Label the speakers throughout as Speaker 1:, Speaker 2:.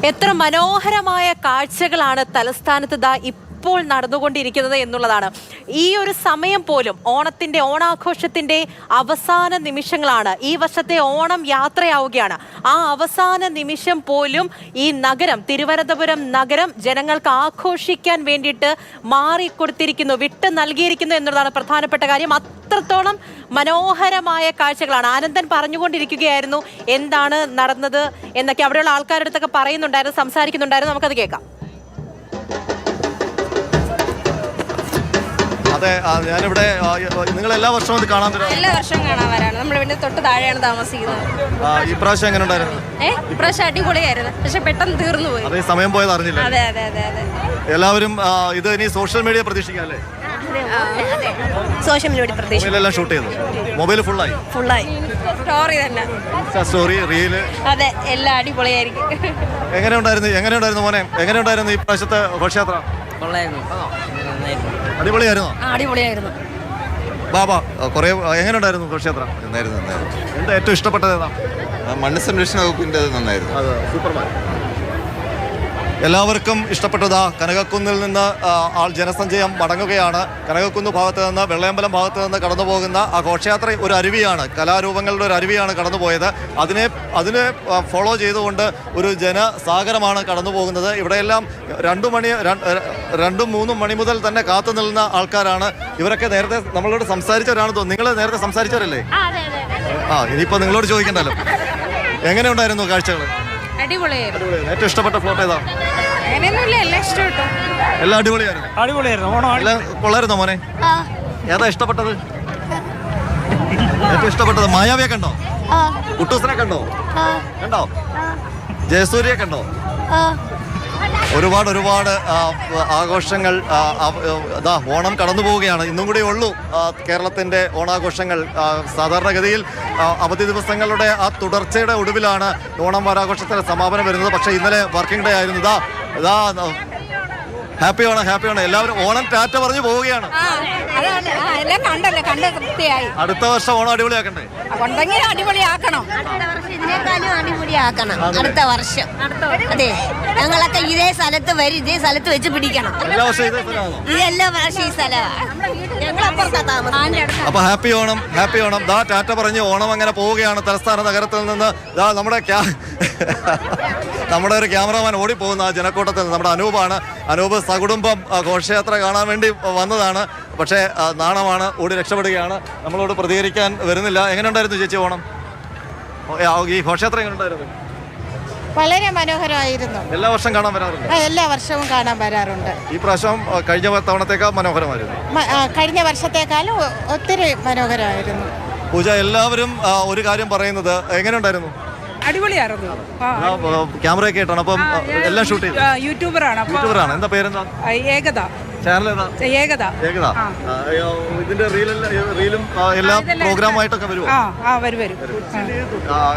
Speaker 1: എത്ര മനോഹരമായ കാഴ്ചകളാണ് തലസ്ഥാനത്ത് ഇപ്പോൾ നടന്നുകൊണ്ടിരിക്കുന്നത് എന്നുള്ളതാണ്. ഈ ഒരു സമയം പോലും ഓണാഘോഷത്തിന്റെ അവസാന നിമിഷങ്ങളാണ്. ഈ വർഷത്തെ ഓണം യാത്രയാവുകയാണ്. ആ അവസാന നിമിഷം പോലും ഈ നഗരം, തിരുവനന്തപുരം നഗരം, ജനങ്ങൾക്ക് ആഘോഷിക്കാൻ വേണ്ടിയിട്ട് മാറിക്കൊടുത്തിരിക്കുന്നു, വിട്ട് നൽകിയിരിക്കുന്നു എന്നുള്ളതാണ് പ്രധാനപ്പെട്ട കാര്യം. അത്രത്തോളം മനോഹരമായ കാഴ്ചകളാണ്. ആനന്ദൻ പറഞ്ഞുകൊണ്ടിരിക്കുകയായിരുന്നു എന്താണ് നടന്നത് എന്നൊക്കെ. അവിടെയുള്ള ആൾക്കാരുടെ അടുത്തൊക്കെ പറയുന്നുണ്ടായിരുന്നു, സംസാരിക്കുന്നുണ്ടായിരുന്നു. നമുക്കത് കേൾക്കാം.
Speaker 2: അതെ, ഞാനിവിടെ നിങ്ങൾ എല്ലാ വർഷവും ഇത് കാണാൻ വരാം?
Speaker 3: എല്ലാ വർഷവും കാണാൻ വരാണ്. നമ്മൾ ഇവിടെ തൊട്ട് താഴെയാണ് താമസിക്കുന്നത്.
Speaker 2: ഇപ്രാവശ്യം എങ്ങനെ ഉണ്ടായിരുന്നു?
Speaker 3: ഇപ്രാവശ്യം അടിപൊളിയായിരുന്നു, പക്ഷെ പെട്ടെന്ന് തീർന്നു പോയി.
Speaker 2: അതെ, സമയം പോയത് അറിഞ്ഞില്ല.
Speaker 3: അതെ അതെ അതെ അതെ.
Speaker 2: എല്ലാവരും ഇത് ഇനി സോഷ്യൽ മീഡിയ പ്രതീക്ഷിക്കാം അല്ലേ?
Speaker 3: സോഷ്യൽ മീഡിയ പ്രതീക്ഷ
Speaker 2: എല്ലാം ഷൂട്ട് ചെയ്തു. മൊബൈൽ ഫുള്ളായി.
Speaker 3: സ്റ്റോറി തന്നെ,
Speaker 2: സ്റ്റോറി, റീല്.
Speaker 3: അതെ, എല്ലാം അടിപൊളിയായിരിക്കും.
Speaker 2: എങ്ങനെയുണ്ടായിരുന്നു മോനെ? എങ്ങനെയുണ്ടായിരുന്നു ഈ പ്രാവശ്യത്തെ ഘോഷയാത്ര? അടിപൊളിയായിരുന്നു.
Speaker 3: അടിപൊളിയായിരുന്നു.
Speaker 2: ബാബാ, കുറെ എങ്ങനെയുണ്ടായിരുന്നു ഘോഷയാത്ര? എന്താ ഏറ്റവും ഇഷ്ടപ്പെട്ടത്? ഏതാ?
Speaker 4: മണ്ണ് സംരക്ഷണ വകുപ്പിന്റെ നന്നായിരുന്നു.
Speaker 2: സൂപ്പർമാൻ. എല്ലാവർക്കും ഇഷ്ടപ്പെട്ടതാ കനകക്കുന്നിൽ നിന്ന് ജനസഞ്ചയം മടങ്ങുകയാണ്. കനകക്കുന്ന് ഭാഗത്ത് നിന്ന്, വെള്ളയമ്പലം ഭാഗത്ത് നിന്ന് കടന്നു പോകുന്ന ആ ഘോഷയാത്ര ഒരു അരുവിയാണ്, കലാരൂപങ്ങളുടെ ഒരു അരുവിയാണ് കടന്നുപോയത്. അതിനെ ഫോളോ ചെയ്തുകൊണ്ട് ഒരു ജനസാഗരമാണ് കടന്നു പോകുന്നത്. ഇവിടെയെല്ലാം 2-3 മണി മുതൽ തന്നെ കാത്തു നിൽക്കുന്ന ആൾക്കാരാണ്. ഇവരൊക്കെ നേരത്തെ നമ്മളോട് സംസാരിച്ചവരാണെന്ന് തോന്നുന്നു. നിങ്ങൾ നേരത്തെ സംസാരിച്ചവരല്ലേ? ഇനിയിപ്പോൾ നിങ്ങളോട് ചോദിക്കണ്ടല്ലോ. എങ്ങനെയുണ്ടായിരുന്നു കാഴ്ചകൾ?
Speaker 3: അടിപൊളിയായിരുന്നു.
Speaker 2: ഏറ്റവും ഇഷ്ടപ്പെട്ട ഫ്ലോട്ട് ഏതാ? എല്ലാം അടിപൊളിയായിരുന്നു. എല്ലാം കൊള്ളായിരുന്നോ മോനെ? ഏതാ ഇഷ്ടപ്പെട്ടത്? ഏറ്റവും ഇഷ്ടപ്പെട്ടത് മായാവിയെ കണ്ടോ? കുട്ടൂസിനെ കണ്ടോ? ജയസൂര്യയെ കണ്ടോ? ഒരുപാട് ആഘോഷങ്ങൾ. ഓണം കടന്നു പോവുകയാണ്. ഇന്നും കൂടി ഉള്ളൂ കേരളത്തിൻ്റെ ഓണാഘോഷങ്ങൾ. സാധാരണഗതിയിൽ അവധി ദിവസങ്ങളുടെ ആ തുടർച്ചയുടെ ഒടുവിലാണ് ഓണം വാരാഘോഷത്തിൻ്റെ സമാപനം വരുന്നത്. പക്ഷേ ഇന്നലെ വർക്കിംഗ് ഡേ ആയിരുന്നു. ഹാപ്പി ഓണം. എല്ലാവരും ഓണം ടാറ്റ പറഞ്ഞു പോവുകയാണ്. അടുത്ത വർഷം ഓണം അടിപൊളിയാക്കണ്ടേ?
Speaker 3: അടിപൊളിയാക്കണം.
Speaker 5: അടുത്ത വർഷം. അതെ, ഞങ്ങളൊക്കെ ഇതേ സ്ഥലത്ത് വരും, ഇതേ സ്ഥലത്ത് വെച്ച് പിടിക്കണം.
Speaker 2: എല്ലാ വർഷവും ഇതേ സ്ഥലമാണോ?
Speaker 5: ഇതെല്ലാ വർഷം ഈ സ്ഥലമാണ്. ഞങ്ങളപ്പുറത്താ താമസം.
Speaker 2: അപ്പൊ ഹാപ്പി ഓണം. ടാറ്റ പറഞ്ഞ് ഓണം അങ്ങനെ പോവുകയാണ് തലസ്ഥാന നഗരത്തിൽ നിന്ന്. നമ്മുടെ ഒരു ക്യാമറമാൻ ഓടിപ്പോകുന്ന ആ ജനക്കൂട്ടത്തിൽ നമ്മുടെ അനൂപ് സകുടുംബം ഘോഷയാത്ര കാണാൻ വേണ്ടി വന്നതാണ്. പക്ഷേ നാണമാണ്, ഓടി രക്ഷപ്പെടുകയാണ്, നമ്മളോട് പ്രതികരിക്കാൻ വരുന്നില്ല. എങ്ങനെയുണ്ടായിരുന്നു ചേച്ചി ഓണം? ഈ ഘോഷയാത്ര എങ്ങനെയുണ്ടായിരുന്നു?
Speaker 6: വളരെ മനോഹരമായിരുന്നു.
Speaker 2: എല്ലാ വർഷം കാണാൻ വരാറുണ്ട്?
Speaker 6: എല്ലാ വർഷവും കാണാൻ വരാറുണ്ട്.
Speaker 2: ഈ പ്രാവശ്യം കഴിഞ്ഞ തവണത്തേക്കാൾ മനോഹരമായിരുന്നു.
Speaker 6: കഴിഞ്ഞ വർഷത്തേക്കാളും ഒത്തിരി മനോഹരമായിരുന്നു.
Speaker 2: പൂജ, എല്ലാവരും ഒരു കാര്യം പറയുന്നത് എങ്ങനെയുണ്ടായിരുന്നു?
Speaker 7: അടിപൊളിയായിരുന്നു.
Speaker 2: ക്യാമറയൊക്കെ ആയിട്ടാണ് അപ്പം എല്ലാം ഷൂട്ട് ചെയ്തു? യൂട്യൂബറാണ്. എന്താ പേരെന്താ?
Speaker 7: ഏകത.
Speaker 2: ചാനൽ ഏകത. ഇതിന്റെ റീലും എല്ലാ പ്രോഗ്രാമായിട്ടൊക്കെ വരുമോ?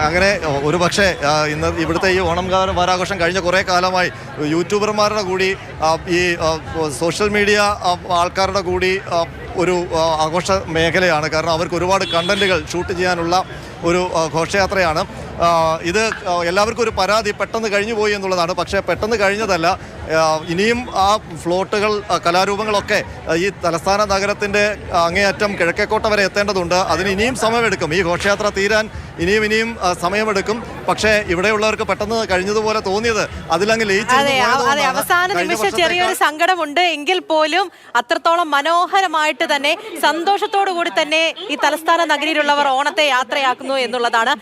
Speaker 2: അങ്ങനെ ഒരു പക്ഷേ ഇന്ന് ഇവിടുത്തെ ഈ ഓണം വാരാഘോഷം കഴിഞ്ഞ കുറേ കാലമായി യൂട്യൂബർമാരുടെ കൂടി ഈ സോഷ്യൽ മീഡിയ ആൾക്കാരുടെ കൂടി ഒരു ആഘോഷ മേഖലയാണ്. കാരണം അവർക്ക് ഒരുപാട് കണ്ടന്റുകൾ ഷൂട്ട് ചെയ്യാനുള്ള ഒരു ഘോഷയാത്രയാണ് ഇത്. എല്ലാവർക്കും ഒരു പരാതി പെട്ടെന്ന് കഴിഞ്ഞു പോയി എന്നുള്ളതാണ്. പക്ഷേ പെട്ടെന്ന് കഴിഞ്ഞതല്ല. ഇനിയും ആ ഫ്ലോട്ടുകൾ, കലാരൂപങ്ങളൊക്കെ ഈ തലസ്ഥാന നഗരത്തിൻ്റെ അങ്ങേയറ്റം കിഴക്കേക്കോട്ട വരെ എത്തേണ്ടതുണ്ട്. അതിന് ഇനിയും സമയമെടുക്കും. ഈ ഘോഷയാത്ര തീരാൻ ഇനിയും സമയമെടുക്കും. പക്ഷേ ഇവിടെയുള്ളവർക്ക് പെട്ടെന്ന് കഴിഞ്ഞതുപോലെ തോന്നിയത് അതിലങ്ങ് ലയിച്ചു.
Speaker 1: അവസാന നിമിഷം ചെറിയൊരു സങ്കടമുണ്ട് എങ്കിൽ പോലും അത്രത്തോളം മനോഹരമായിട്ട് തന്നെ, സന്തോഷത്തോടു കൂടി തന്നെ ഈ തലസ്ഥാന നഗരിയിലുള്ളവർ ഓണത്തെ യാത്രയാക്കുന്നു എന്നുള്ളതാണ്.